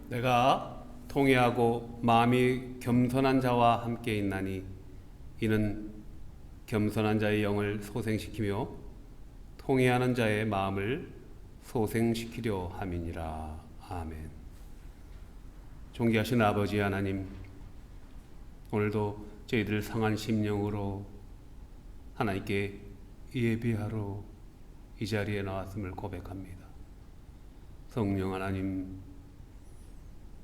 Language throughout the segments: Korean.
내가 통회하고 마음이 겸손한 자와 함께 있나니 이는 겸손한 자의 영을 소생시키며 통회하는 자의 마음을 소생시키려 함이니라. 아멘. 존귀하신 아버지 하나님, 오늘도 저희들 상한 심령으로 하나님께 예배하러 이 자리에 나왔음을 고백합니다. 성령 하나님,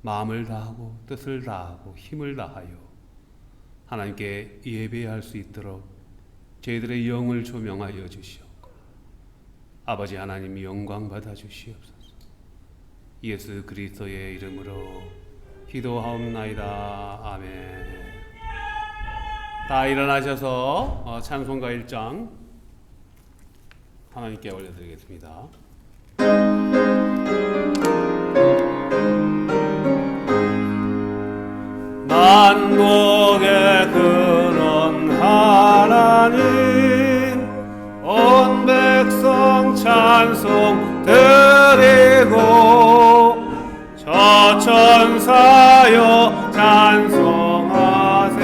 마음을 다하고 뜻을 다하고 힘을 다하여 하나님께 예배할 수 있도록 저희들의 영을 조명하여 주시옵고, 아버지 하나님 영광 받아 주시옵소서. 예수 그리스도의 이름으로 기도하옵나이다. 아멘. 다 일어나셔서 찬송가 1장 하나님께 올려드리겠습니다. 만국의 근원 하나님, 온 백성 찬송 드리고 저 천사여 찬송하세.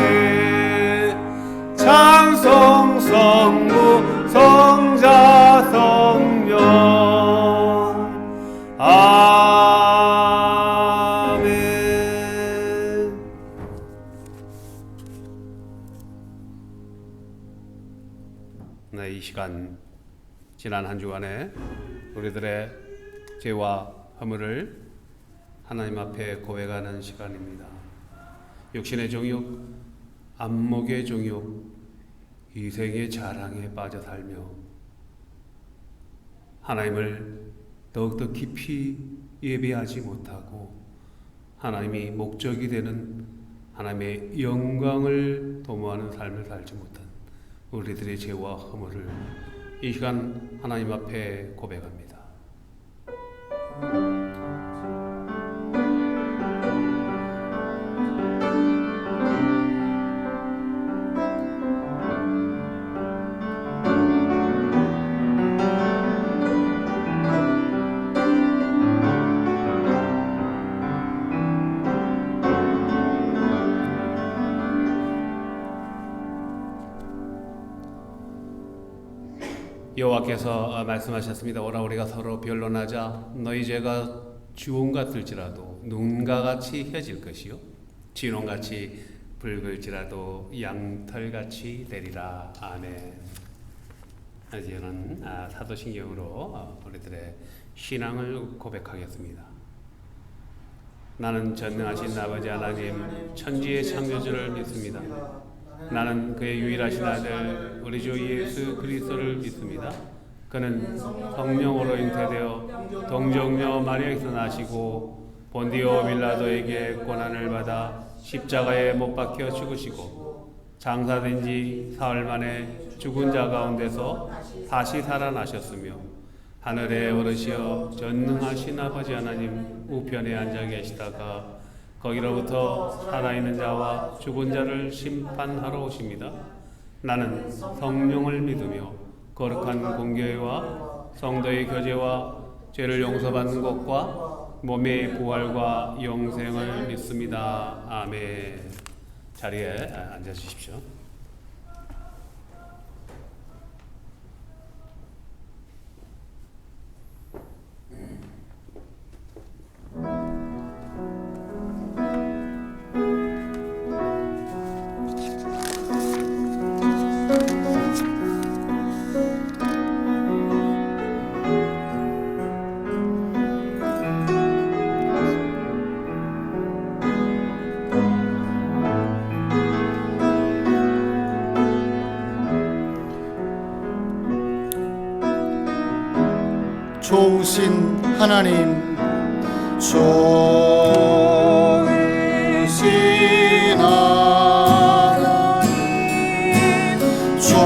찬송 성부 성자 성령. 아멘. 네, 이 시간 지난 한 주간에 우리들의 죄와 허물을 하나님 앞에 고백하는 시간입니다. 육신의 정욕, 안목의 정욕, 이생의 자랑에 빠져 살며 하나님을 더욱더 깊이 예배하지 못하고 하나님이 목적이 되는 하나님의 영광을 도모하는 삶을 살지 못한 우리들의 죄와 허물을 이 시간 하나님 앞에 고백합니다. 여호와께서 말씀하셨습니다. 오라 우리가 서로 변론하자. 너희 죄가 주홍 같을지라도 눈과 같이 혀질 것이요 진홍같이 붉을지라도 양털같이 되리라. 아멘. 이제는 사도신경으로 우리들의 신앙을 고백하겠습니다. 나는 전능하신 아버지 하나님 천지의 창조주를 믿습니다. 나는 그의 유일하신 아들 우리 주 예수 그리스도를 믿습니다. 그는 성령으로 잉태되어 동정녀 마리아에서 나시고 본디오 빌라도에게 고난을 받아 십자가에 못 박혀 죽으시고 장사된 지 사흘 만에 죽은 자 가운데서 다시 살아나셨으며 하늘에 오르시어 전능하신 아버지 하나님 우편에 앉아 계시다가 거기로부터 살아있는 자와 죽은 자를 심판하러 오십니다. 나는 성령을 믿으며 거룩한 공교회와 성도의 교제와 죄를 용서받는 것과 몸의 부활과 영생을 믿습니다. 아멘. 자리에 앉아주십시오. 좋으신 하나님, 좋으신 하나님, 좋으신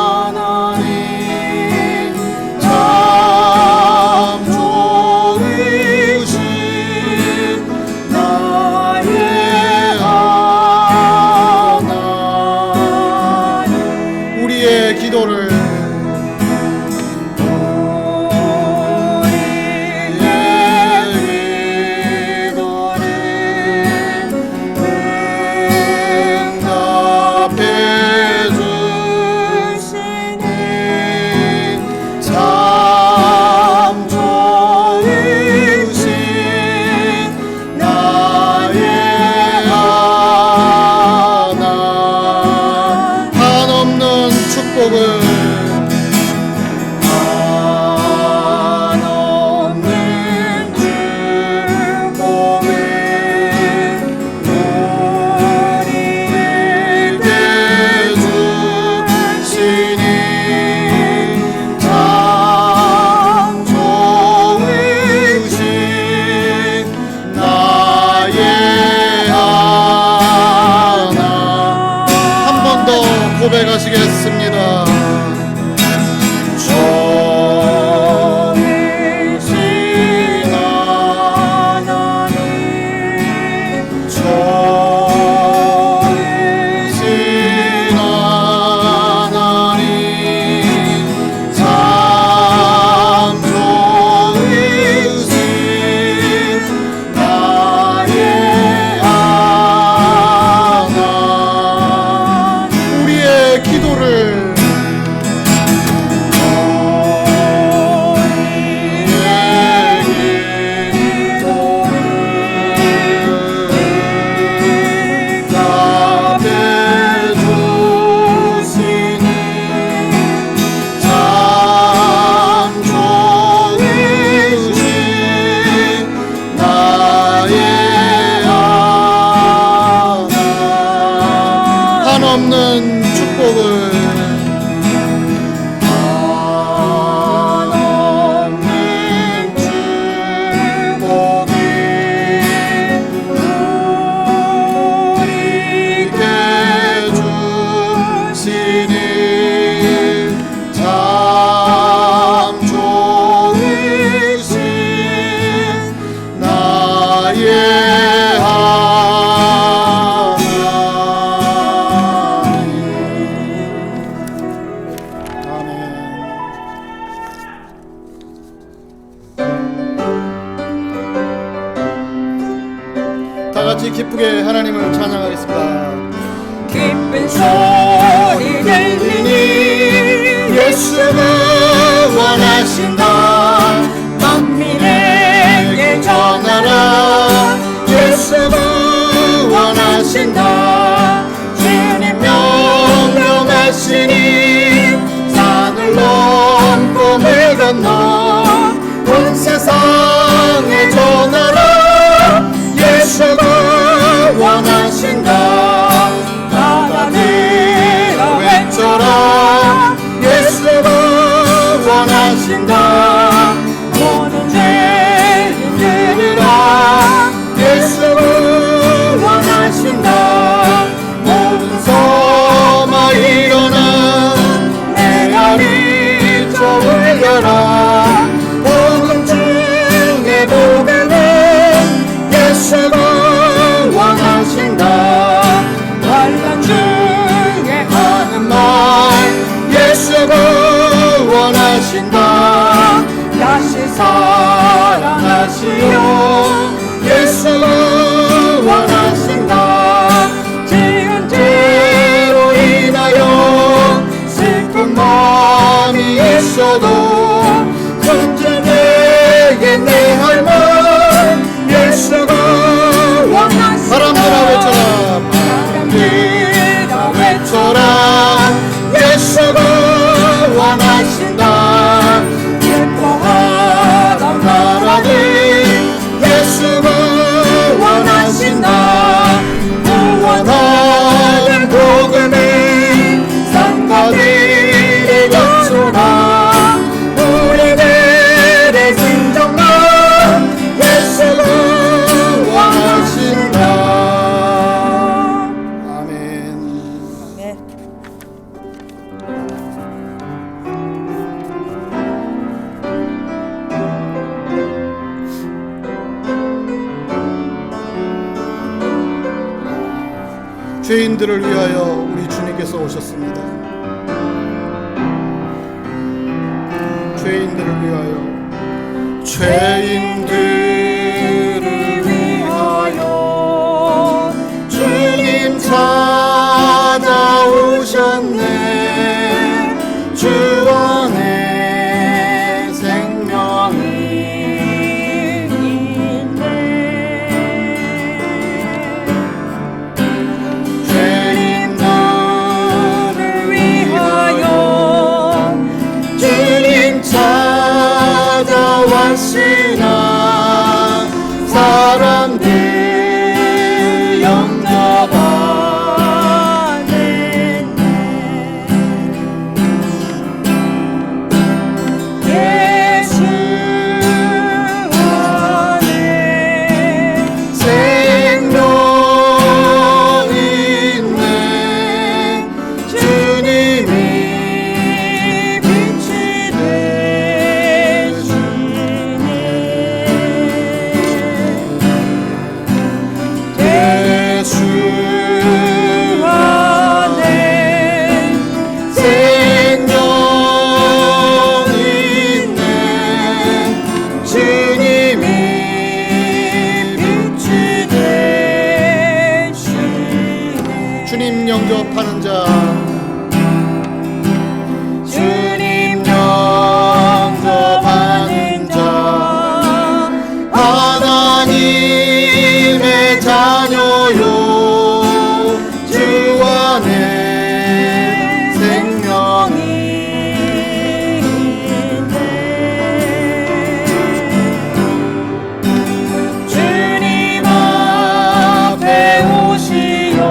하나님, 참 좋으신 나의 하나님. 우리의 기도를 한없는 축복을 같이 기쁘게 하나님을 찬양하겠습니다. 기쁜 소리 들리니 예수가 원하신다. 만민에게 전하라. 예수가 원하신다. 주님 명령하시니 산을 넘고 물 건너 온 세상에 전하라. 예수가 원하신다. 나가니라 외쳐라. 예수가 원하신다. 모든 죄인 들으라. 예수가 원하신다. 모든 소마 일어나 내 아리 저울려라. 복음 중에 복음은 예수가 원하신다. 환난 중에 하는 말 예수가 원하신다. 다시 사랑하시오. 예수가 원하신다. 지은 죄로 인하여 슬픈 마음이 있어도 손주에게 내 할 말 예수가 원하신다. 바람들아 외쳐라. 바람들아 외쳐라. 예수가 원하신다. 예뻐하던 나라들 예수가 원하신다. 구원하는 복음을 성가들이 겹쳐라. 우리들의 심정만 예수가 원하신다. 아멘. 네. 죄인들을 위하여 우리 주님께서 오셨습니다. 죄인들을 위하여 죄인들을 위하여 주님 찾아오셨네. 주 안에 생명이 있네. 죄인들을 위하여 주님 찾아왔으나 사람들 영접하네. 예수 안에 생명 있네. 주님이 빛이 되시네. 예수 안에 생명 있네. 주님이 빛이 되시네. 주님 영접하는 자 주님 영접하는 자 하나님의 자녀요. 주 안에 생명이 주님 앞에 오시오.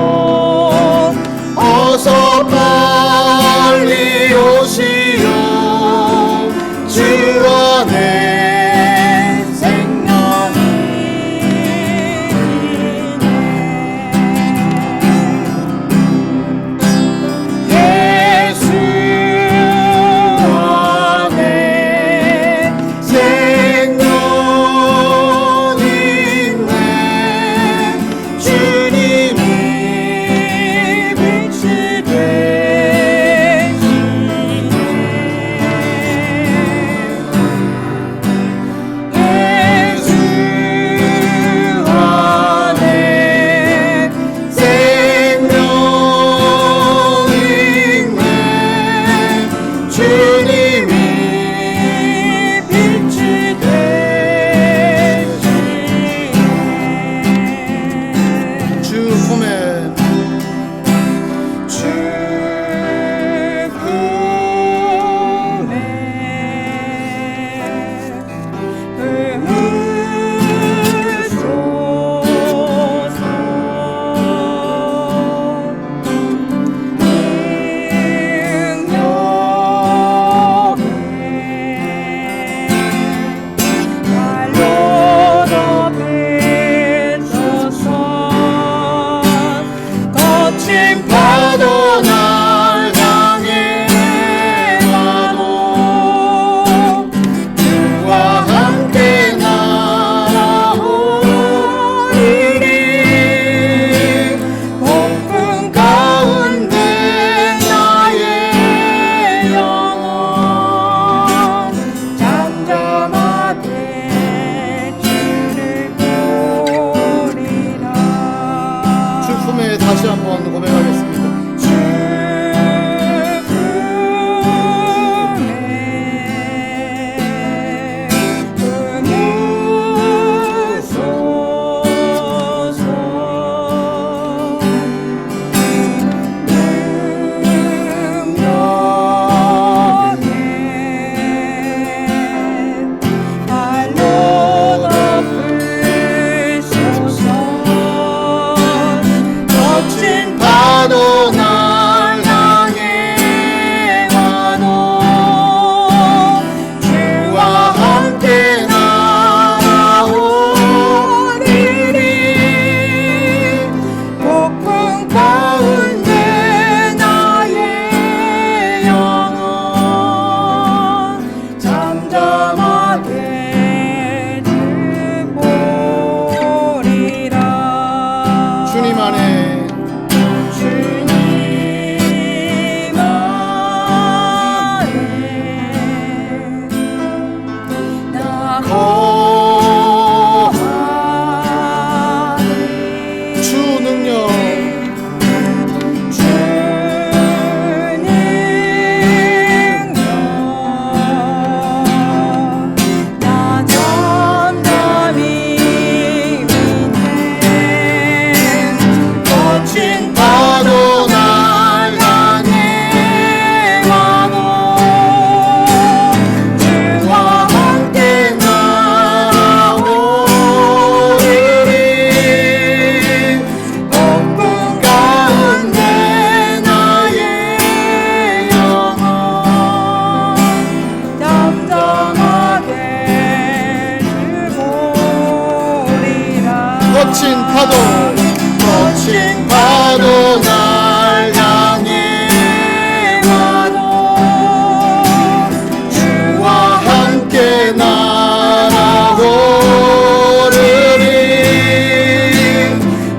주 능력 파도 날 향해 와도 주와 함께 나오리니 폭풍 가운데 나의 영혼 잠잠하게 주보리라. 거친 파도 날 향해 와도 주와 함께 날아오르리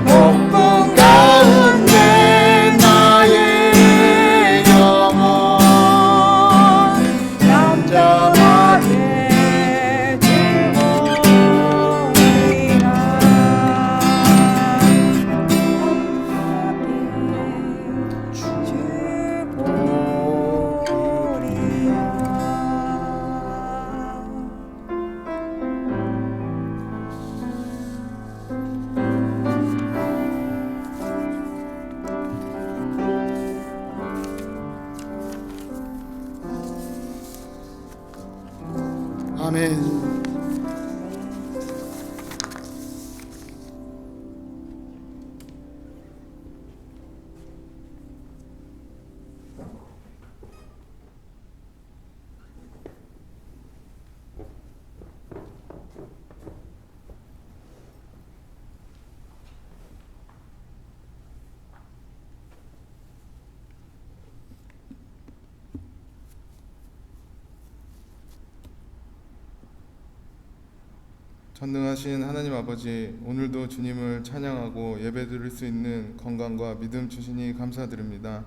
폭풍 가운데 나의 영혼 잠잠하게 아멘. 전능하신 하나님 아버지, 오늘도 주님을 찬양하고 예배드릴 수 있는 건강과 믿음 주시니 감사드립니다.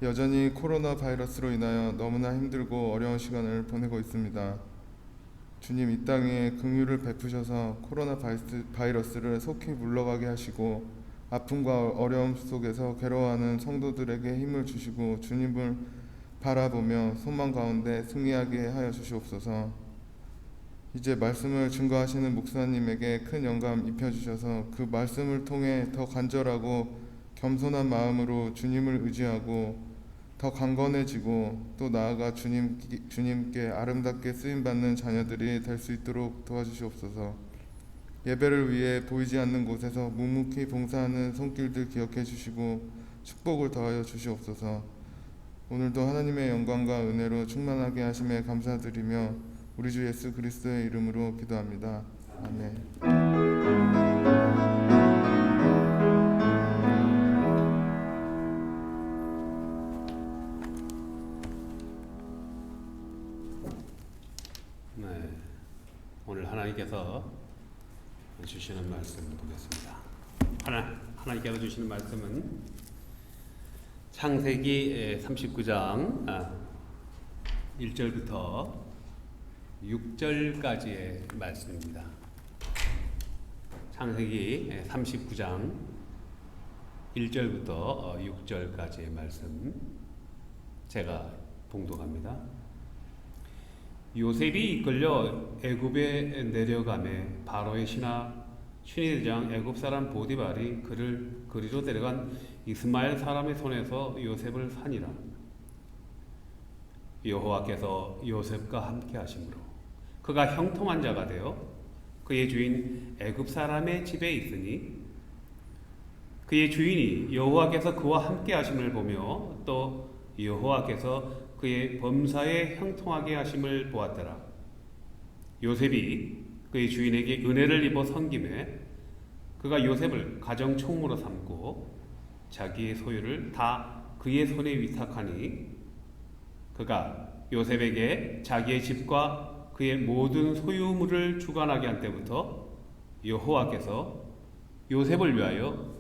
여전히 코로나 바이러스로 인하여 너무나 힘들고 어려운 시간을 보내고 있습니다. 주님, 이 땅에 긍휼을 베푸셔서 코로나 바이러스를 속히 물러가게 하시고 아픔과 어려움 속에서 괴로워하는 성도들에게 힘을 주시고 주님을 바라보며 소망 가운데 승리하게 하여 주시옵소서. 이제 말씀을 증거하시는 목사님에게 큰 영감 입혀주셔서 그 말씀을 통해 더 간절하고 겸손한 마음으로 주님을 의지하고 더 강건해지고 또 나아가 주님께 아름답게 쓰임받는 자녀들이 될 수 있도록 도와주시옵소서. 예배를 위해 보이지 않는 곳에서 묵묵히 봉사하는 손길들 기억해 주시고 축복을 더하여 주시옵소서. 오늘도 하나님의 영광과 은혜로 충만하게 하심에 감사드리며 우리 주 예수 그리스도의 이름으로 기도합니다. 아멘. 네, 오늘 하나님께서 주시는 말씀 보겠습니다. 하나님께서 주시는 말씀은 창세기 39장 1절부터 6절까지의 말씀입니다. 창세기 39장 1절부터 6절까지의 말씀 제가 봉독합니다. 요셉이 이끌려 애굽에 내려가매 바로의 신하 슈니대장 애굽 사람 보디발이 그를 그리로 데려간 이스마엘 사람의 손에서 요셉을 산이라. 여호와께서 요셉과 함께 하심으로 그가 형통한 자가 되어 그의 주인 애굽 사람의 집에 있으니 그의 주인이 여호와께서 그와 함께 하심을 보며 또 여호와께서 그의 범사에 형통하게 하심을 보았더라. 요셉이 그의 주인에게 은혜를 입어 섬김에 그가 요셉을 가정 총무로 삼고 자기의 소유를 다 그의 손에 위탁하니 그가 요셉에게 자기의 집과 그의 모든 소유물을 주관하게 한 때부터 여호와께서 요셉을 위하여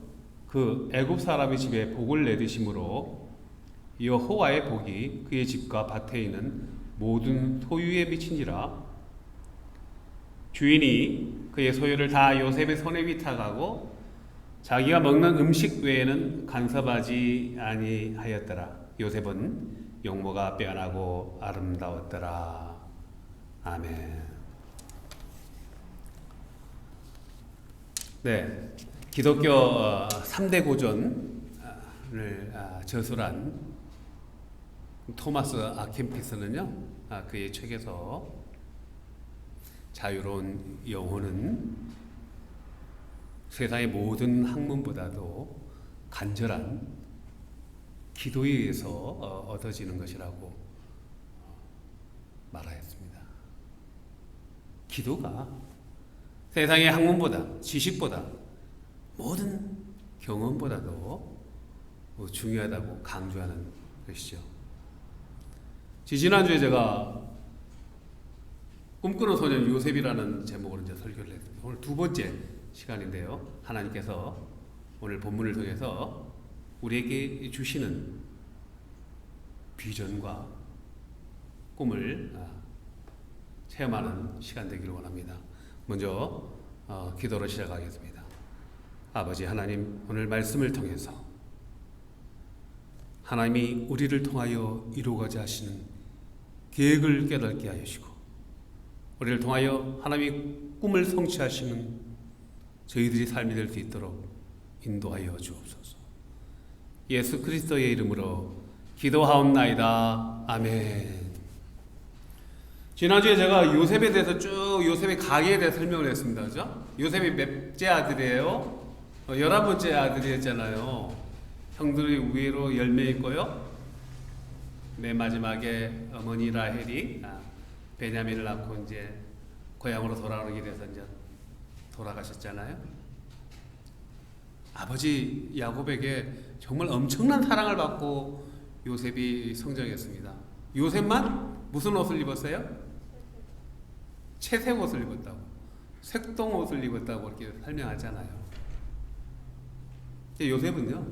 그 애굽 사람의 집에 복을 내리심으로 여호와의 복이 그의 집과 밭에 있는 모든 소유에 미친지라. 주인이 그의 소유를 다 요셉의 손에 위탁하고 자기가 먹는 음식 외에는 간섭하지 아니하였더라. 요셉은 용모가 빼어나고 아름다웠더라. 아멘. 네, 기독교 3대 고전을 저술한 토마스 아켄피스는요, 그의 책에서 자유로운 영혼은 세상의 모든 학문보다도 간절한 기도에 의해서 얻어지는 것이라고 말하였습니다. 기도가 세상의 학문보다, 지식보다, 모든 경험보다도 중요하다고 강조하는 것이죠. 지난주에 제가 꿈꾸는 소년 요셉이라는 제목으로 이제 설교를 했습니다. 오늘 두 번째 시간인데요. 하나님께서 오늘 본문을 통해서 우리에게 주시는 비전과 꿈을 체험하는 시간 되기를 원합니다. 먼저 기도로 시작하겠습니다. 아버지 하나님, 오늘 말씀을 통해서 하나님이 우리를 통하여 이루고자 하시는 계획을 깨닫게 하시고 우리를 통하여 하나님의 꿈을 성취하시는 저희들이 삶이 될 수 있도록 인도하여 주옵소서. 예수 그리스도의 이름으로 기도하옵나이다. 아멘. 지난주에 제가 요셉에 대해서 쭉 요셉의 가계에 대해 설명을 했습니다. 그죠? 요셉이 몇째 아들이에요? 11번째 아들이었잖아요. 형들이 위로 10명 있고요. 맨 마지막에 어머니 라헬이 베냐민을 낳고 이제 고향으로 돌아오게 돼서 이제 돌아가셨잖아요. 아버지 야곱에게 정말 엄청난 사랑을 받고 요셉이 성장했습니다. 요셉만 무슨 옷을 입었어요? 채색 옷을 입었다고, 색동 옷을 입었다고 이렇게 설명하잖아요. 요셉은요,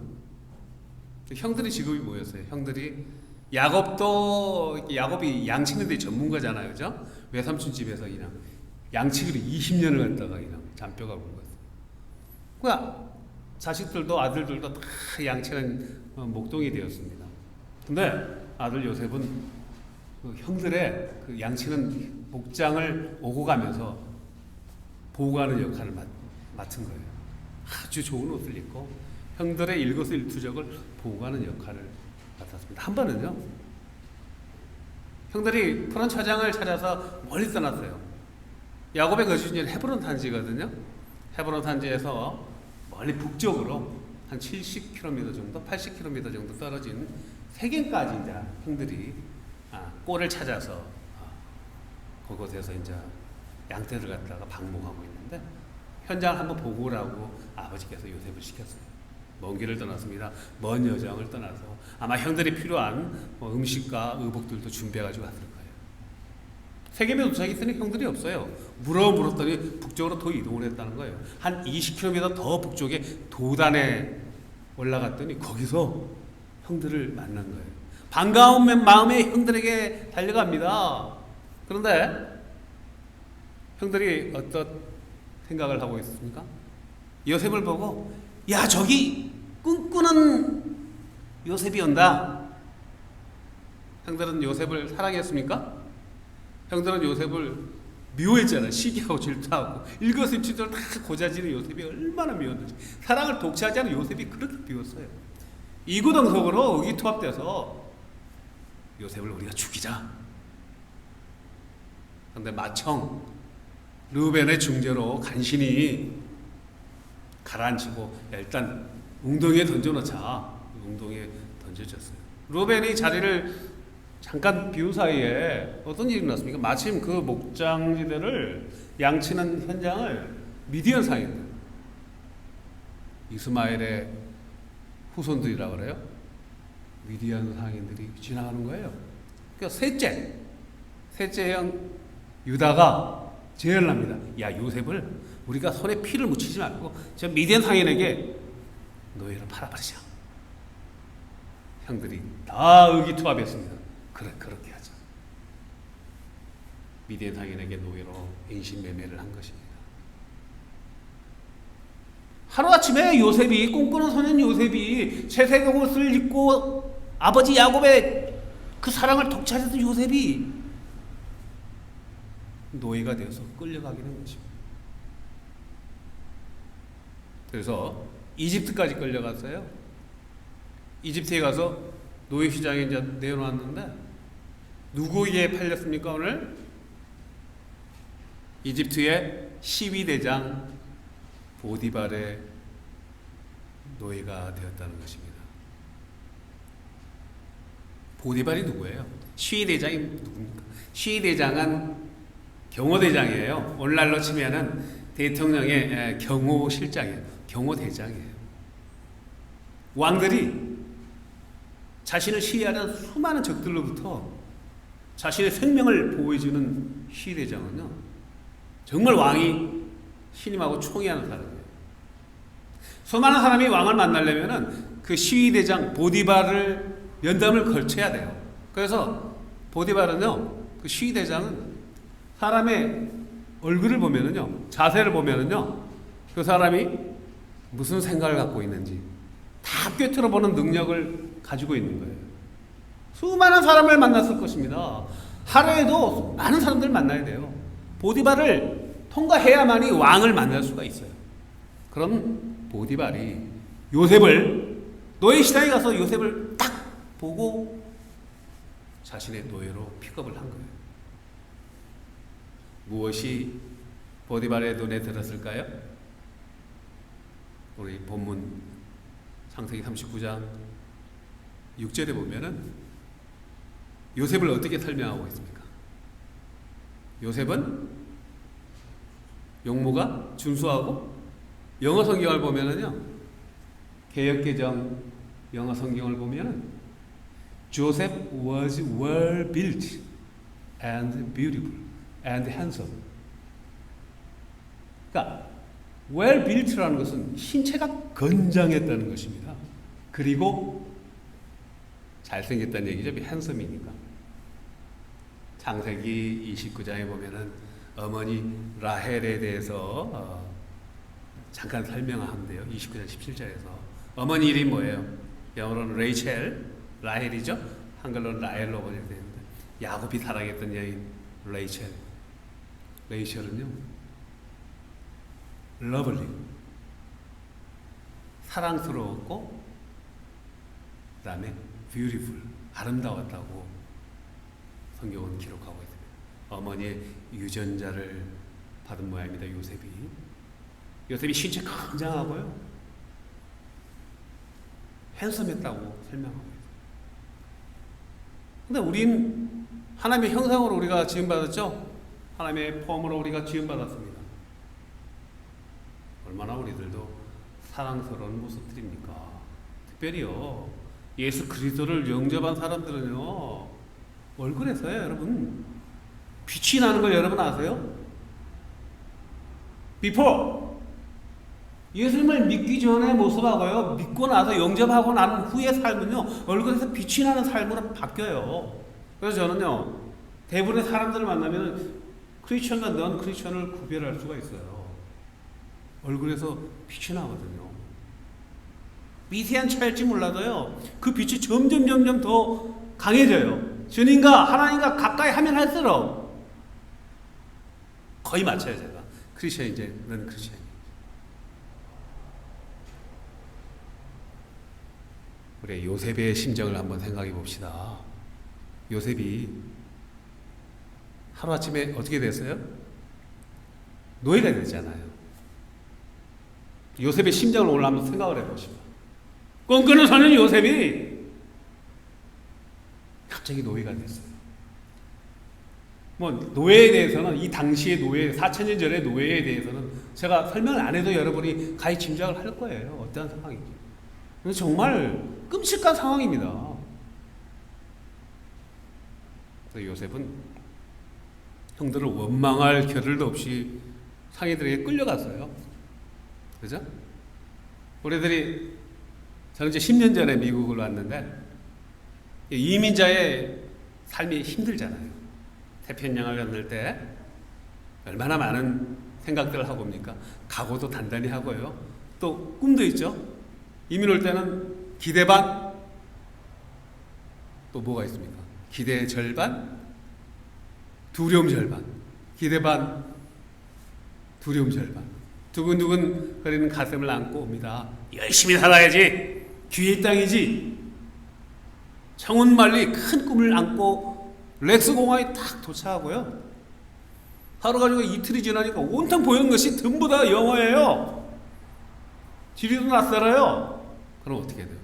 형들의 직업이 뭐였어요? 형들이 야곱이 양치는 데 전문가잖아요, 그죠? 외삼촌 집에서 그냥 양치기로 20년을 갔다가 그냥 잔뼈가 굵었어요. 그러니까 자식들도 아들들도 다 양치는 목동이 되었습니다. 근데 아들 요셉은 그 형들의 그 양치는 복장을 오고 가면서 보호하는 역할을 맡은 거예요. 아주 좋은 옷을 입고 형들의 일거수일투족을 보호하는 역할을 맡았습니다. 한 번은요, 형들이 푸른 초장을 찾아서 멀리 떠났어요. 야곱의 거주지는 헤브론 산지거든요. 헤브론 산지에서 멀리 북쪽으로 한 70km 정도, 80km 정도 떨어진 세겜까지 이제 형들이 꼴을 찾아서 그곳에서 이제 양떼를 갖다가 방목하고 있는데 현장을 한번 보고 오라고 아버지께서 요셉을 시켰어요. 먼 길을 떠났습니다. 먼 여정을 떠나서 아마 형들이 필요한 음식과 의복들도 준비해가지고 왔을 거예요. 세겜에 도착했더니 형들이 없어요. 물었더니 북쪽으로 더 이동을 했다는 거예요. 한 20km 더 북쪽에 도단에 올라갔더니 거기서 형들을 만난 거예요. 반가운 마음에 형들에게 달려갑니다. 그런데 형들이 어떤 생각을 하고 있습니까? 요셉을 보고, 야, 저기 꿈꾸는 요셉이 온다. 형들은 요셉을 사랑했습니까? 형들은 요셉을 미워했잖아요. 시기하고 질투하고 일거수일투족을 다 고자지는 요셉이 얼마나 미웠는지. 사랑을 독차지 않은 요셉이 그렇게 미웠어요. 이구동성으로 의기투합돼서 요셉을 우리가 죽이자. 그런데 마청 르우벤의 중재로 간신히 가라앉히고 일단 웅덩이에 던져놓자. 웅덩이에 던져졌어요. 르우벤이 자리를 잠깐 비운 사이에 어떤 일이 났습니까? 마침 그 목장지대를 양치는 현장을 미디안 상인들, 이스마엘의 후손들이라고 그래요. 미디안 상인들이 지나가는 거예요. 그러니까 셋째 형 유다가 제안을 합니다. 야, 요셉을 우리가 손에 피를 묻히지 말고 저 미디안 상인에게 노예를 팔아버리자. 형들이 다 의기투합했습니다. 그래, 그렇게 하자. 미디안 상인에게 노예로 인신매매를 한 것입니다. 하루아침에 요셉이, 꿈꾸는 소년 요셉이 채색 옷을 입고 아버지 야곱의 그 사랑을 독차지했던 요셉이 노예가 되어서 끌려가게 된 것입니다. 그래서 이집트까지 끌려갔어요. 이집트에 가서 노예 시장에 이제 내놓았는데 누구에게 팔렸습니까? 오늘 이집트의 시위대장 보디발의 노예가 되었다는 것입니다. 보디발이 누구예요? 시위대장이 누굽니까? 시위대장은 경호대장이에요. 오늘날로 치면은 대통령의 경호실장이에요. 경호대장이에요. 왕들이 자신을 시위하는 수많은 적들로부터 자신의 생명을 보호해주는 시위대장은요, 정말 왕이 신임하고 총애하는 사람이에요. 수많은 사람이 왕을 만나려면은 그 시위대장 보디발을 면담을 걸쳐야 돼요. 그래서 보디발은요, 그 시위대장은 사람의 얼굴을 보면은요, 자세를 보면은요, 그 사람이 무슨 생각을 갖고 있는지 다 꿰뚫어 보는 능력을 가지고 있는 거예요. 수많은 사람을 만났을 것입니다. 하루에도 많은 사람들을 만나야 돼요. 보디발을 통과해야만이 왕을 만날 수가 있어요. 그럼 보디발이 요셉을, 노예 시장에 가서 요셉을 딱 보고 자신의 노예로 픽업을 한 거예요. 무엇이 보디발의 눈에 들었을까요? 우리 본문 창세기 39장 6절에 보면은 요셉을 어떻게 설명하고 있습니까? 요셉은 용모가 준수하고, 영어 성경을 보면은요, 개역개정 영어 성경을 보면은 Joseph was well built and beautiful and handsome. 그러니까 well built라는 것은 신체가 건장했다는 것입니다. 그리고 잘생겼다는 얘기죠. handsome이니까. 창세기 29장에 보면은 어머니 라헬에 대해서 잠깐 설명하면 돼요. 29장 17절에서 어머니 이름이 뭐예요? 영어로는 레이첼, 라헬이죠. 한글로는 라헬로 번역되어 있는데, 야곱이 사랑했던 여인 레이첼. 레이첼은요, 러블리, 사랑스러웠고, 그 다음에 beautiful, 아름다웠다고 성경은 기록하고 있습니다. 어머니의 유전자를 받은 모양입니다. 요셉이 신체 건장하고요, 핸섬했다고 설명하고 있어요. 근데 우린 하나님의 형상으로 우리가 지음받았죠? 하나님의 폼으로 우리가 지음받았습니다. 얼마나 우리들도 사랑스러운 모습들입니까? 특별히요, 예수 그리스도를 영접한 사람들은요, 얼굴에서요, 여러분, 빛이 나는 걸 여러분 아세요? before, 예수님을 믿기 전의 모습하고요, 믿고 나서 영접하고 난 후의 삶은요, 얼굴에서 빛이 나는 삶으로 바뀌어요. 그래서 저는요, 대부분의 사람들을 만나면 크리스천과 넌 크리스천을 구별할 수가 있어요. 얼굴에서 빛이 나거든요. 미세한 차일지 몰라도요, 그 빛이 점점 더 강해져요. 주님과 하나님과 가까이 하면 할수록 거의 맞춰요. 제가 크리스천, 이제 넌 크리스천. 우리 요셉의 심정을 한번 생각해 봅시다. 요셉이 하루아침에 어떻게 됐어요? 노예가 됐잖아요. 요셉의 심정을 오늘 한번 생각을 해보시죠. 꿈꾸는 소년 요셉이 갑자기 노예가 됐어요. 뭐 노예에 대해서는, 이 당시의 노예, 4000년 전의 노예에 대해서는 제가 설명을 안 해도 여러분이 가히 짐작을 할 거예요. 어떠한 상황인지. 정말 끔찍한 상황입니다. 그래서 요셉은 형들을 원망할 겨를도 없이 상인들에게 끌려갔어요. 그죠? 우리들이, 저는 이제 10년 전에 미국을 왔는데, 이민자의 삶이 힘들잖아요. 태평양을 건널 때 얼마나 많은 생각들을 하고 옵니까? 각오도 단단히 하고요. 또 꿈도 있죠. 이민 올 때는 기대 반, 또 뭐가 있습니까? 기대 절반, 두려움 절반. 기대 반, 두려움 절반. 두근두근 거리는 가슴을 안고 옵니다. 열심히 살아야지. 귀의 땅이지. 청운만리 큰 꿈을 안고 렉스 공항에 딱 도착하고요. 하루 가지고 이틀이 지나니까 온통 보이는 것이 전부 다 영어예요. 지리도 낯설어요. 그럼 어떻게 돼요?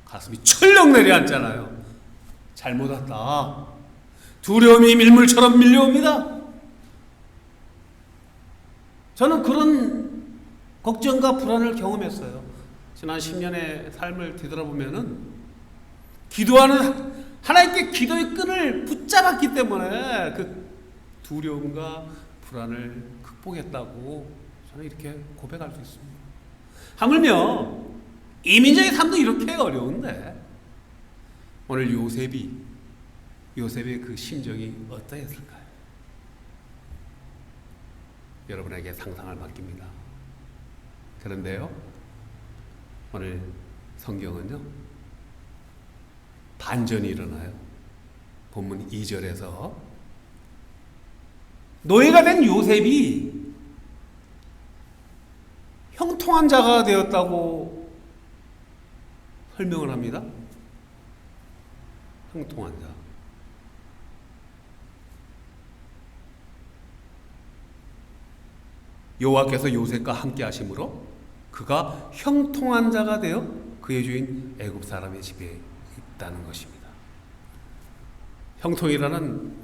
가슴이 철렁 내려앉잖아요. 잘못 왔다. 두려움이 밀물처럼 밀려옵니다. 저는 그런 걱정과 불안을 경험했어요. 지난 10년의 삶을 뒤돌아보면은 기도하는 하나님께 기도의 끈을 붙잡았기 때문에 그 두려움과 불안을 극복했다고 저는 이렇게 고백할 수 있습니다. 하물며 이민자의 삶도 이렇게 어려운데 오늘 요셉의 그 심정이 어떠했을까요? 여러분에게 상상을 맡깁니다. 그런데요, 오늘 성경은요, 반전이 일어나요. 본문 2절에서 노예가 된 요셉이 형통한 자가 되었다고 설명을 합니다. 형통한 자. 여호와께서 요셉과 함께 하심으로 그가 형통한 자가 되어 그의 주인 애굽 사람의 집에 있다는 것입니다. 형통이라는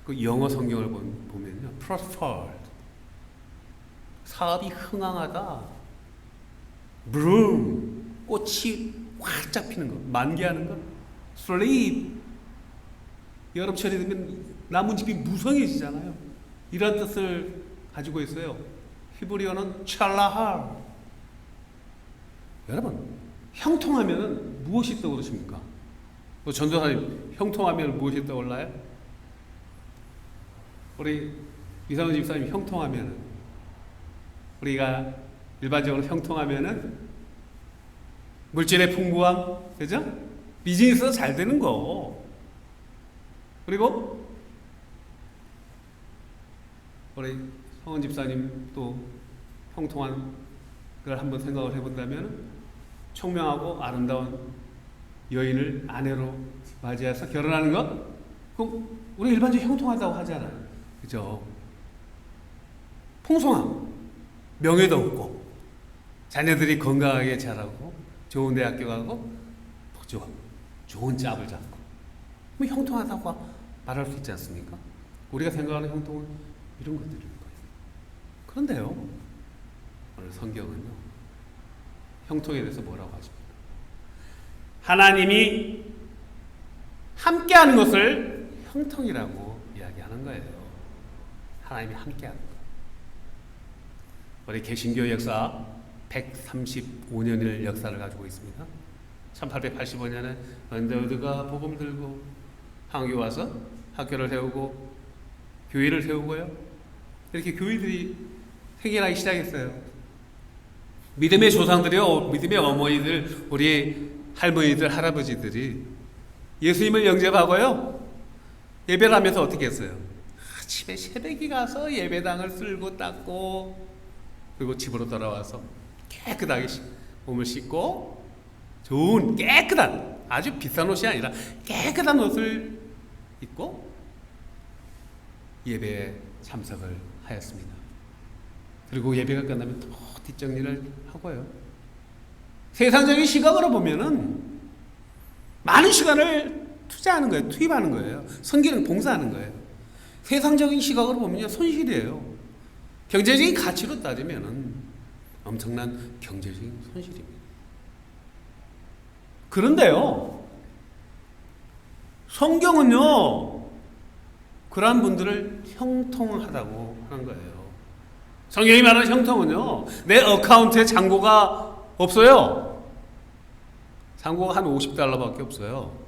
그 영어 성경을 보면요, prospered, 사업이 흥황하다, bloom, 꽃이 활짝 피는 것, 만개하는 것, sleep, 여름철이 되면 나뭇잎이 무성해지잖아요. 이런 뜻을 가지고 있어요. 히브리어는 찰라할. 여러분, 형통하면 무엇이 떠오르십니까? 전도사님, 형통하면 무엇이 떠올라요? 우리 이상훈 집사님, 형통하면 우리가 일반적으로 형통하면은 물질의 풍부함, 그죠? 비즈니스가 잘 되는 거. 그리고 우리 성원 집사님 또 형통한 걸 한번 생각을 해본다면 총명하고 아름다운 여인을 아내로 맞이해서 결혼하는 것? 그럼 우리 일반적으로 형통하다고 하잖아요. 그죠? 풍성함, 명예도 없고 자녀들이 건강하게 자라고 좋은 대학교 가고 좋은 짭을 잡고 뭐 형통하다고 말할 수 있지 않습니까? 우리가 생각하는 형통은 이런 것들일 거예요. 그런데요, 오늘 성경은요, 형통에 대해서 뭐라고 하십니까? 하나님이 함께하는 것을 형통이라고 이야기하는 거예요. 하나님이 함께하는 것. 우리 개신교 역사 135년의 역사를 가지고 있습니다. 1885년에 언더우드가 복음 들고 한국에 와서 학교를 세우고 교회를 세우고요. 이렇게 교회들이 생겨나기 시작했어요. 믿음의 조상들이요, 믿음의 어머니들, 우리 할머니들, 할아버지들이 예수님을 영접하고요, 예배를 하면서 어떻게 했어요? 아침에 새벽에 가서 예배당을 쓸고 닦고, 그리고 집으로 돌아와서 깨끗하게 몸을 씻고 좋은 깨끗한, 아주 비싼 옷이 아니라 깨끗한 옷을 입고 예배에 참석을 하였습니다. 그리고 예배가 끝나면 또 뒷정리를 하고요. 세상적인 시각으로 보면은 많은 시간을 투자하는 거예요. 투입하는 거예요. 섬기는, 봉사하는 거예요. 세상적인 시각으로 보면요, 손실이에요. 경제적인 가치로 따지면은 엄청난 경제적인 손실입니다. 그런데요, 성경은요, 그러한 분들을 형통하다고 하는 거예요. 성경이 말하는 형통은요, 내 어카운트에 잔고가 없어요. 잔고가 한 $50밖에 없어요.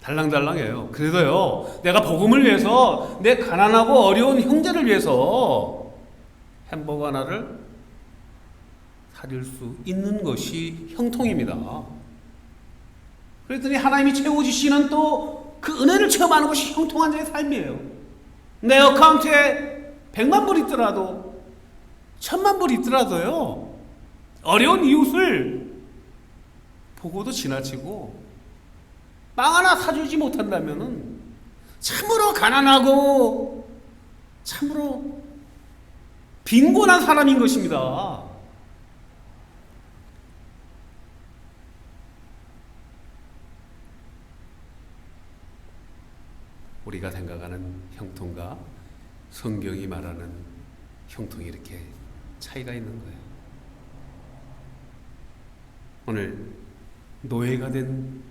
달랑달랑해요. 그래도요, 내가 복음을 위해서, 내 가난하고 어려운 형제를 위해서 햄버거 하나를 사줄 수 있는 것이 형통입니다. 그랬더니 하나님이 채워주시는 또 그 은혜를 체험하는 것이 형통한 자의 삶이에요. 내 어카운트에 100만 불 있더라도 1000만 불 있더라도요, 어려운 이웃을 보고도 지나치고 빵 하나 사주지 못한다면은 참으로 가난하고 참으로 빈곤한 사람인 것입니다. 우리가 생각하는 형통과 성경이 말하는 형통이 이렇게 차이가 있는 거예요. 오늘 노예가 된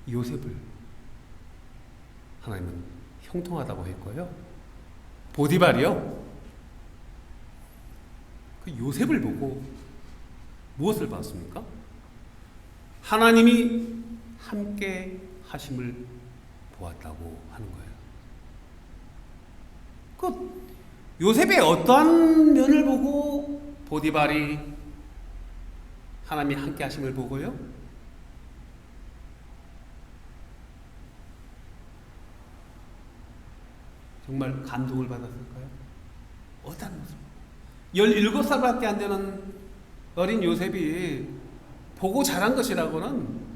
요셉을 하나님은 형통하다고 했고요. 보디발이요, 그 요셉을 보고 무엇을 봤습니까? 하나님이 함께 하심을 보았다고 하는 거예요. 그 요셉의 어떠한 면을 보고 보디발이 하나님이 함께 하심을 보고요? 정말 감동을 받았을까요? 어떤 모습? 17살밖에 안 되는 어린 요셉이 보고 자란 것이라고는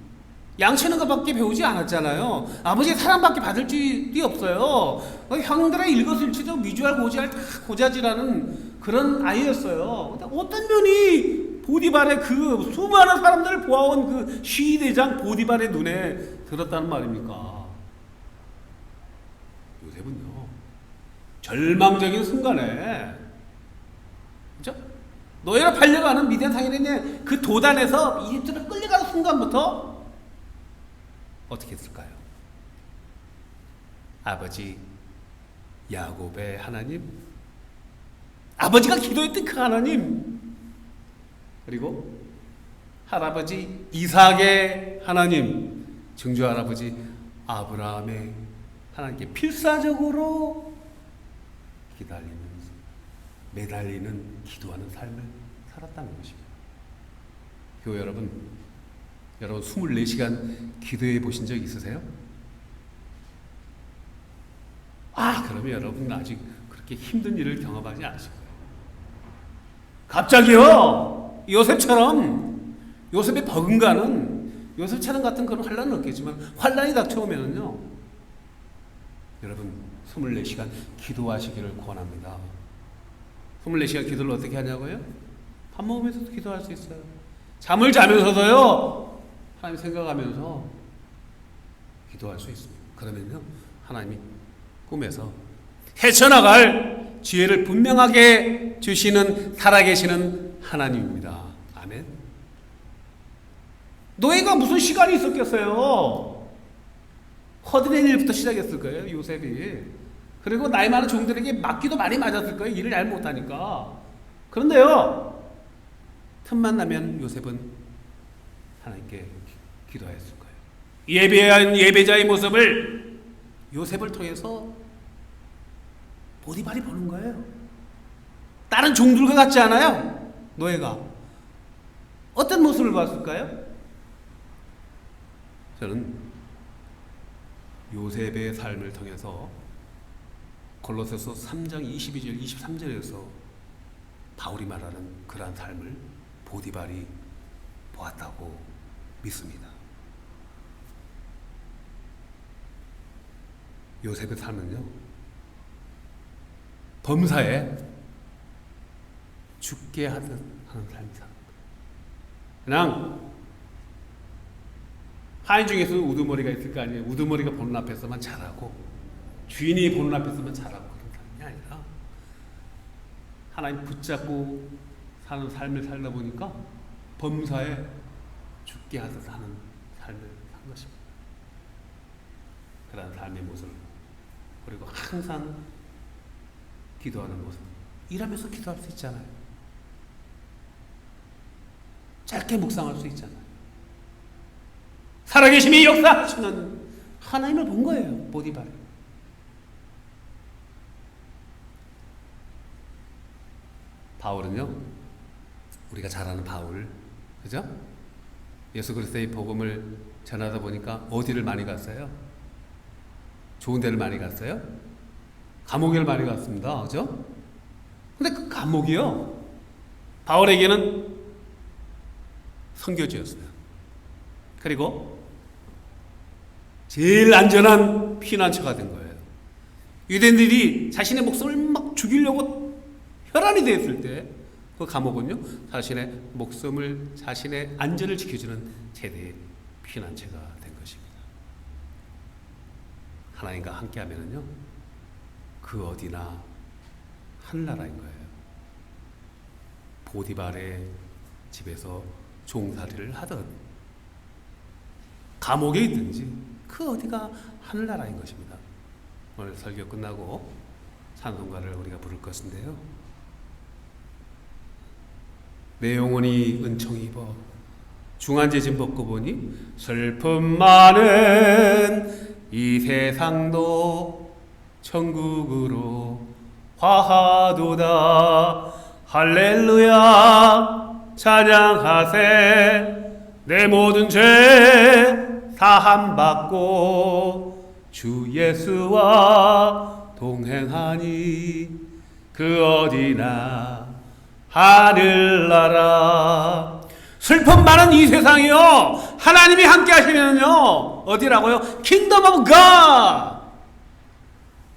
양치는 것밖에 배우지 않았잖아요. 아버지의 사랑밖에 받을 줄이 없어요. 형들의 일거수일투족 미주알 고지알 다 고자지라는 그런 아이였어요. 어떤 면이 보디발의 그 수많은 사람들을 보아온 그 시대장 보디발의 눈에 들었다는 말입니까? 요셉은요, 절망적인 순간에, 그죠? 노예로 팔려가는 미디안 상인의 그 도단에서 이집트로 끌려가는 순간부터 어떻게 했을까요? 아버지 야곱의 하나님, 아버지가 기도했던 그 하나님, 그리고 할아버지 이삭의 하나님, 증조 할아버지 아브라함의 하나님께 필사적으로 기다리는, 매달리는, 기도하는 삶을 살았다는 것입니다. 교회 여러분 24시간 기도해 보신 적 있으세요? 그러면 여러분 아직 그렇게 힘든 일을 경험하지 않으실 거예요. 갑자기요, 요셉의 버금가는 요셉처럼 같은 그런 환란은 없겠지만 환란이 닥쳐오면은요, 여러분 24시간 기도하시기를 권합니다. 24시간 기도를 어떻게 하냐고요? 밥 먹으면서도 기도할 수 있어요. 잠을 자면서도요, 하나님 생각하면서 기도할 수 있습니다. 그러면요, 하나님이 꿈에서 헤쳐나갈 지혜를 분명하게 주시는 살아계시는 하나님입니다. 아멘. 노예가 무슨 시간이 있었겠어요? 허드렛 일부터 시작했을 거예요, 요셉이. 그리고 나이 많은 종들에게 맞기도 많이 맞았을 거예요, 일을 잘 못하니까. 그런데요, 틈만 나면 요셉은 하나님께 기도했을 거예요. 예배한 예배자의 모습을 요셉을 통해서 보디발이 보는 거예요. 다른 종들과 같지 않아요? 노예가 어떤 모습을 봤을까요? 저는 요셉의 삶을 통해서 골로새서 3장 22절 23절에서 바울이 말하는 그러한 삶을 보디발이 보았다고 믿습니다. 요셉의 삶은요, 범사에 죽게 하듯 하는 삶이 삽니다. 그냥 하인 중에서 우두머리가 있을 거 아니에요. 우두머리가 보는 앞에서만 잘하고 주인이 보는 앞에서만 잘하고 그런 삶이 아니라 하나님 붙잡고 사는 삶을 살다 보니까 범사에 죽게 하듯 하는 삶을 산 것입니다. 그런 삶의 모습, 그리고 항상 기도하는 모습, 일하면서 기도할 수 있잖아요. 짧게 묵상할 수 있잖아요. 살아계심이 역사하시는 하나님을 본 거예요. 보디발. 바울은요, 우리가 잘 아는 바울, 그죠? 예수 그리스도의 복음을 전하다 보니까 어디를 많이 갔어요? 좋은 데를 많이 갔어요? 감옥을 많이 갔습니다. 그죠? 근데 그 감옥이요, 바울에게는 선교지였어요. 그리고 제일 안전한 피난처가 된 거예요. 유대인들이 자신의 목숨을 막 죽이려고 혈안이 되었을 때 그 감옥은요, 자신의 목숨을, 자신의 안전을 지켜주는 최대의 피난처가 된 것입니다. 하나님과 함께하면은요, 그 어디나 하늘나라인 거예요. 보디발의 집에서 종살이를 하든 감옥에 있든지 그 어디가 하늘나라인 것입니다. 오늘 설교 끝나고 찬송가를 우리가 부를 것인데요, 내 영혼이 은총 입어 중한죄 짐 벗고 보니 슬픔 많은 이 세상도 천국으로 화하도다. 할렐루야 찬양하세. 내 모든 죄 사함 받고 주 예수와 동행하니 그 어디나 하늘나라. 슬픔 많은 이 세상이요, 하나님이 함께 하시면요, 어디라고요? 킹덤 오브 갓,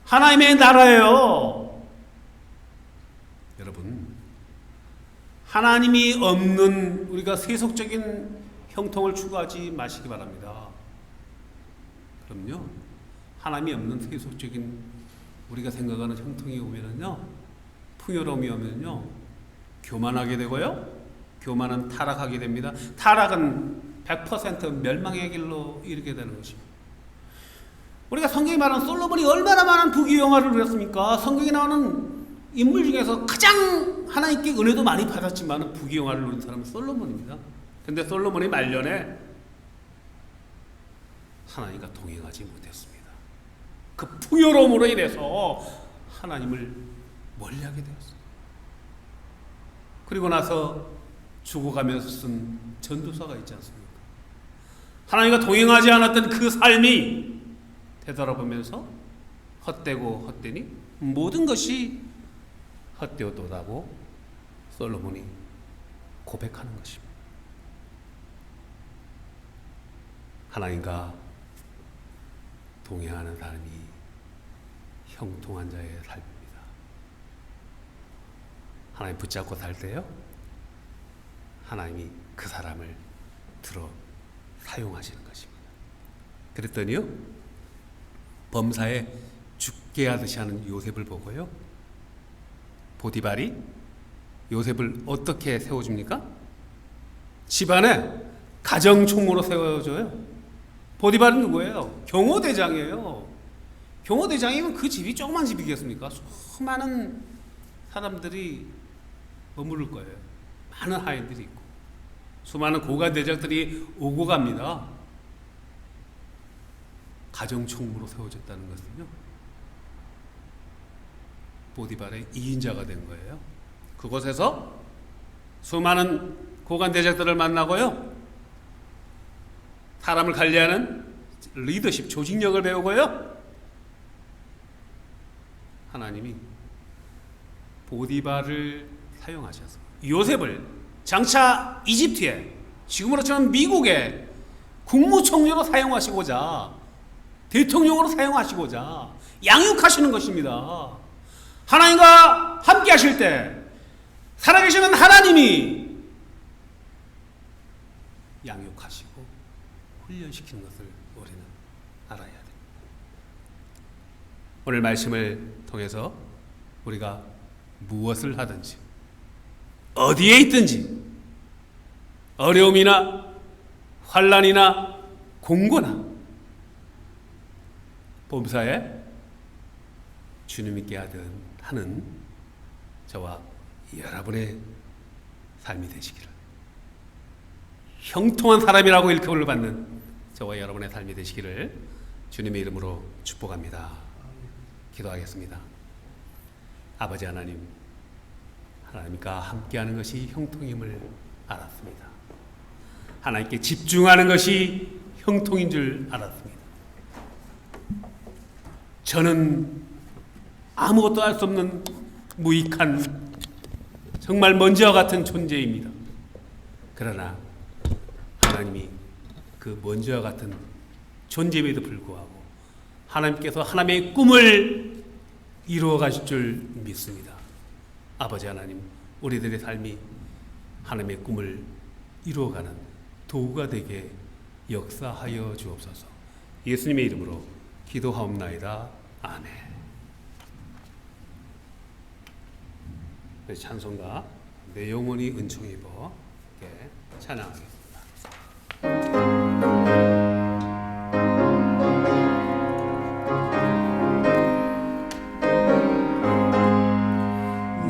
하나님의 나라예요. 여러분, 하나님이 없는 우리가 세속적인 형통을 추구하지 마시기 바랍니다. 그럼요, 하나님이 없는 세속적인 우리가 생각하는 형통이 오면은요, 풍요로움이 오면요, 교만하게 되고요, 교만은 타락하게 됩니다. 타락은 100% 멸망의 길로 이르게 되는 것입니다. 우리가 성경이 말하는 솔로몬이 얼마나 많은 부귀영화를 누렸습니까? 성경에 나오는 인물 중에서 가장 하나님께 은혜도 많이 받았지만 부귀영화를 누린 사람은 솔로몬입니다. 근데 솔로몬이 말년에 하나님과 동행하지 못했습니다. 그 풍요로움으로 인해서 하나님을 멀리하게 되었습니다. 그리고 나서 죽어가면서 쓴 전도서가 있지 않습니까? 하나님과 동행하지 않았던 그 삶이 되돌아보면서 헛되고 헛되니 모든 것이 헛되었도다고 솔로몬이 고백하는 것입니다. 하나님과 동행하는 삶이 형통한 자의 삶입니다. 하나님 붙잡고 살 때요, 하나님이 그 사람을 들어 사용하시는 것입니다. 그랬더니요, 범사에 죽게 하듯이 하는 요셉을 보고요, 보디발이 요셉을 어떻게 세워줍니까? 집안에 가정총무로 세워줘요. 보디발은 누구예요? 경호대장이에요. 경호대장이면 그 집이 조그만 집이겠습니까? 수많은 사람들이 머무를 거예요. 많은 하인들이 있고 수많은 고관 대적들이 오고 갑니다. 가정총무로 세워졌다는 것은요, 보디발의 2인자가 된 거예요. 그곳에서 수많은 고관 대적들을 만나고요, 사람을 관리하는 리더십, 조직력을 배우고요, 하나님이 보디발을 사용하셔서 요셉을 장차 이집트에, 지금으로 치면 미국의 국무총리로 사용하시고자, 대통령으로 사용하시고자 양육하시는 것입니다. 하나님과 함께 하실 때 살아계시는 하나님이 양육하시고 훈련시키는 것을 우리는 알아야 됩니다. 오늘 말씀을 통해서 우리가 무엇을 하든지, 어디에 있든지, 어려움이나 환난이나 공고나 범사에 주님 있게 하는 저와 여러분의 삶이 되시기를, 형통한 사람이라고 일컬을 받는 저와 여러분의 삶이 되시기를 주님의 이름으로 축복합니다. 기도하겠습니다. 아버지 하나님, 하나님과 함께하는 것이 형통임을 알았습니다. 하나님께 집중하는 것이 형통인 줄 알았습니다. 저는 아무것도 할 수 없는 무익한 정말 먼지와 같은 존재입니다. 그러나 하나님이 그 먼지와 같은 존재임에도 불구하고 하나님께서 하나님의 꿈을 이루어 가실 줄 믿습니다. 아버지 하나님, 우리들의 삶이 하나님의 꿈을 이루어가는 도구가 되게 역사하여 주옵소서. 예수님의 이름으로 기도하옵나이다. 아멘. 찬송가 내 영혼이 은총 입어 찬양하겠습니다.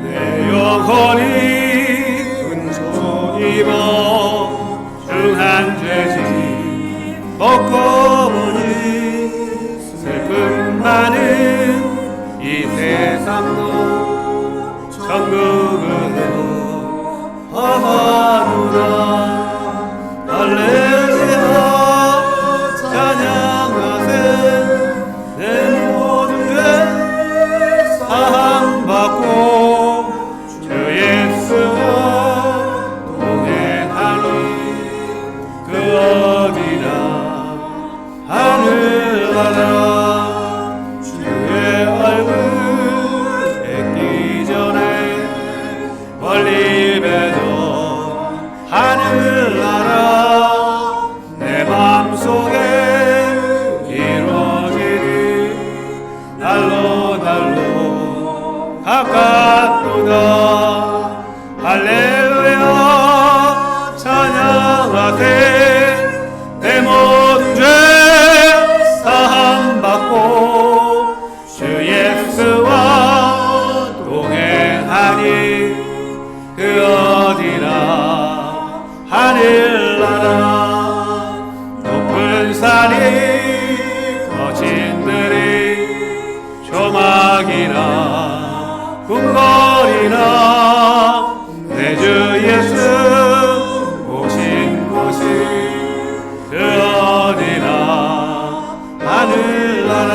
내 영혼이 은총 입어 중한 죄짐 벗고 보니 슬픔 많은 이 세상도 천국으로 허하노라. 할렐루야 찬양하세. 내 모든 죄 사함받고 주 예수와 동행하니 그 어디나 하늘나라. 주의 얼굴 뵙기 전에 멀리 뵈던 하늘나라 내 맘속에 이루어지니 날로 날로 가깝도다. 할렐루야 찬양하세. 내 모든 죄 사함받고 주 예수와 동행하니 그 어디나 하늘나라. 높은 산이 거친 들이 조막이나 궁궐이나 내 주 예수 오신 곳이 그 어디나 하늘나라.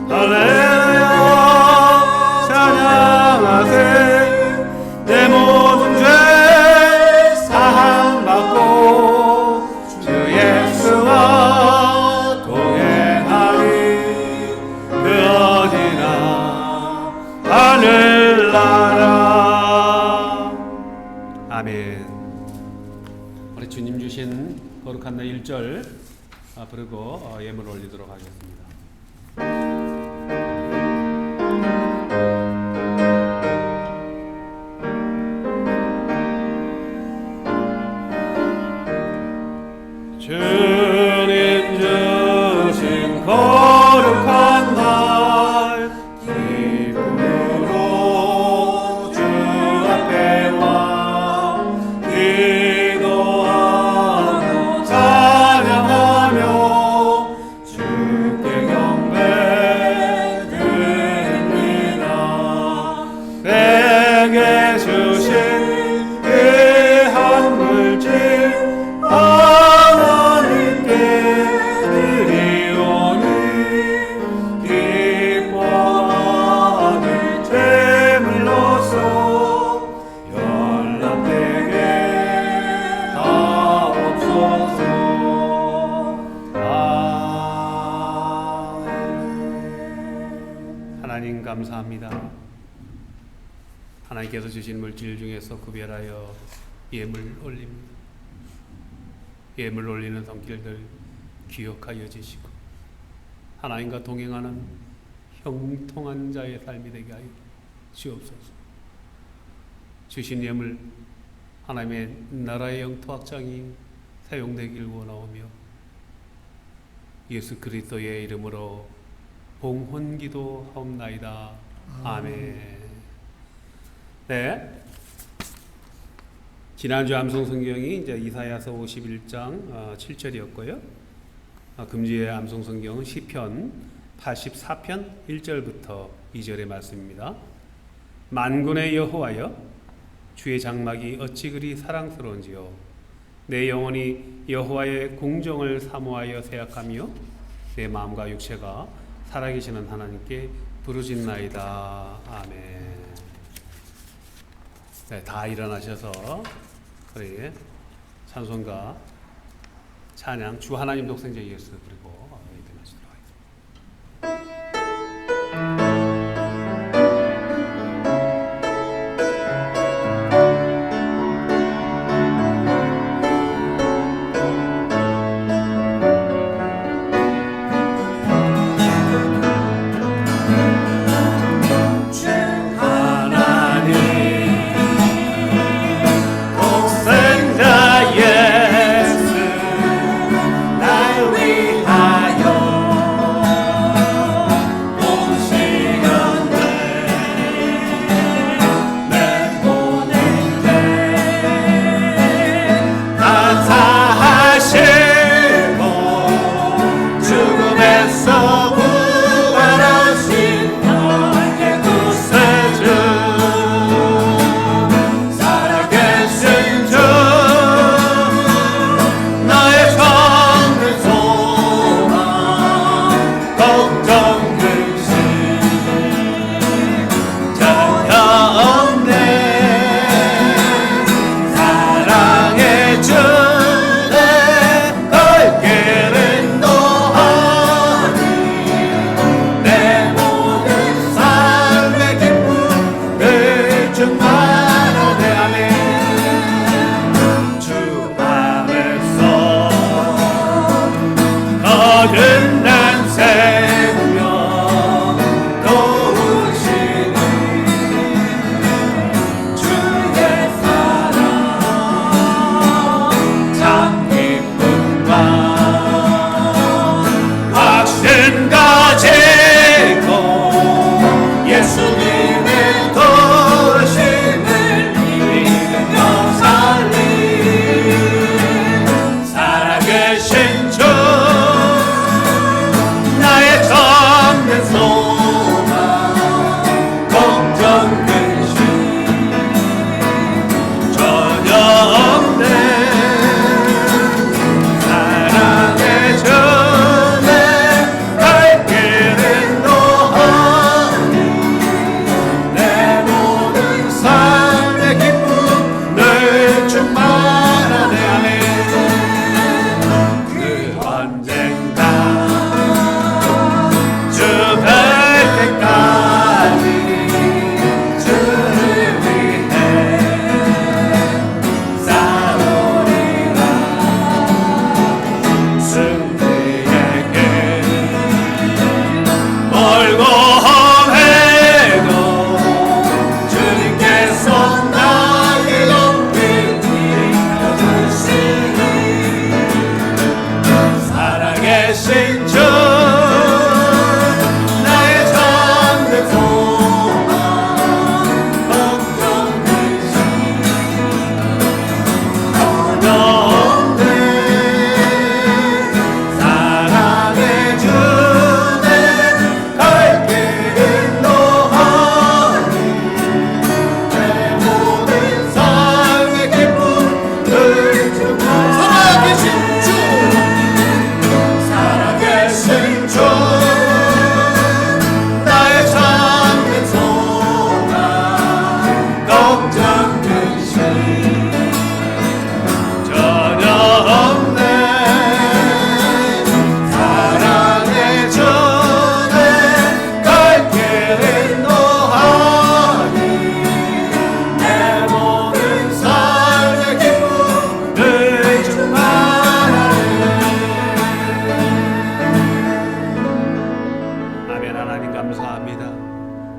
할렐루야 찬양하세. 내 모든 죄 사함받고 주 예수와 동행하니 그 어디나 하늘나라. 아멘. 우리 주님 주신 거룩한 날 1절 부르고 예물 올리도록 하겠습니다. 주님 주신 거룩한 날 기쁨으로 주 앞에 와 기도하고 찬양하며 주께 경배드립니다. 내게 주신 귀한 물질 하나님께 드리오니 기뻐하는 제물로서 연락되게 하옵소서. 하나님 감사합니다. 하나님께서 주신 물질 중에서 구별하여 예물 올립니다. 예물 올리는 손길들 기억하여 주시고 하나님과 동행하는 형통한 자의 삶이 되게 하여 주옵소서. 주신 예물 하나님의 나라의 영토 확장이 사용되길 원하오며 예수 그리스도의 이름으로 봉헌기도 하옵나이다. 아멘. 네. 지난주 암송 성경이 이제 이사야서 51장 7절이었고요. 금주의 암송 성경은 시편 84편 1절부터 2절의 말씀입니다. 만군의 여호와여, 주의 장막이 어찌 그리 사랑스러운지요. 내 영혼이 여호와의 공정을 사모하여 생각하며 내 마음과 육체가 살아계시는 하나님께 부르짖나이다. 아멘. 네, 다 일어나셔서 우리 찬송가 찬양 주 하나님 독생자 예수 그리고 예배하시도록 하겠습니다.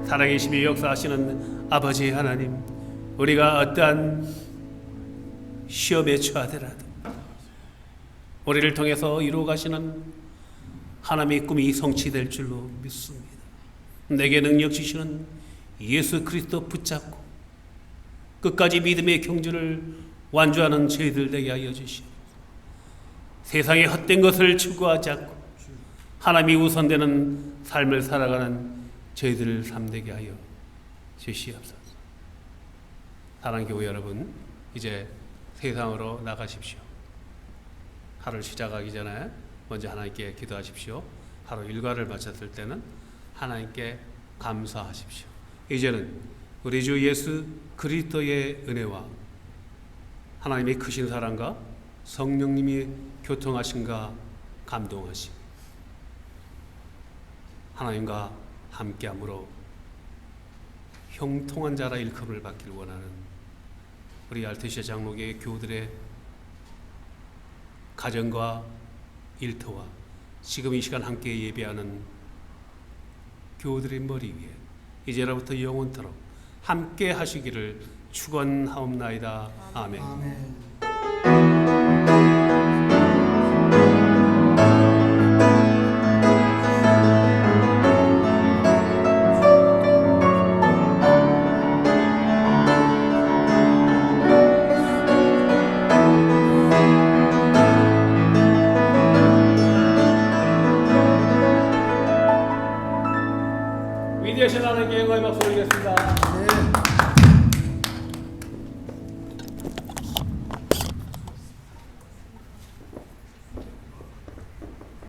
살아계시며 역사하시는 아버지 하나님, 우리가 어떠한 시험에 처하더라도 우리를 통해서 이루어가시는 하나님의 꿈이 성취될 줄로 믿습니다. 내게 능력 주시는 예수 그리스도 붙잡고 끝까지 믿음의 경주를 완주하는 저희들 되게 하여 주시옵소서. 세상의 헛된 것을 추구하지 않고 하나님이 우선되는 삶을 살아가는 저희들을 삼되게 하여 주시옵소서. 사랑하는 교회 여러분, 이제 세상으로 나가십시오. 하루를 시작하기 전에 먼저 하나님께 기도하십시오. 하루 일과를 마쳤을 때는 하나님께 감사하십시오. 이제는 우리 주 예수 그리스도의 은혜와 하나님의 크신 사랑과 성령님이 교통하심과 감동하심, 하나님과 함께함으로 형통한 자라 일컬음을 받기를 원하는 우리 알테시아 장로교회 교우들의 가정과 일터와 지금 이 시간 함께 예배하는 교우들의 머리 위에 이제로부터 영원토록 함께 하시기를 축원하옵나이다. 아멘. 아멘.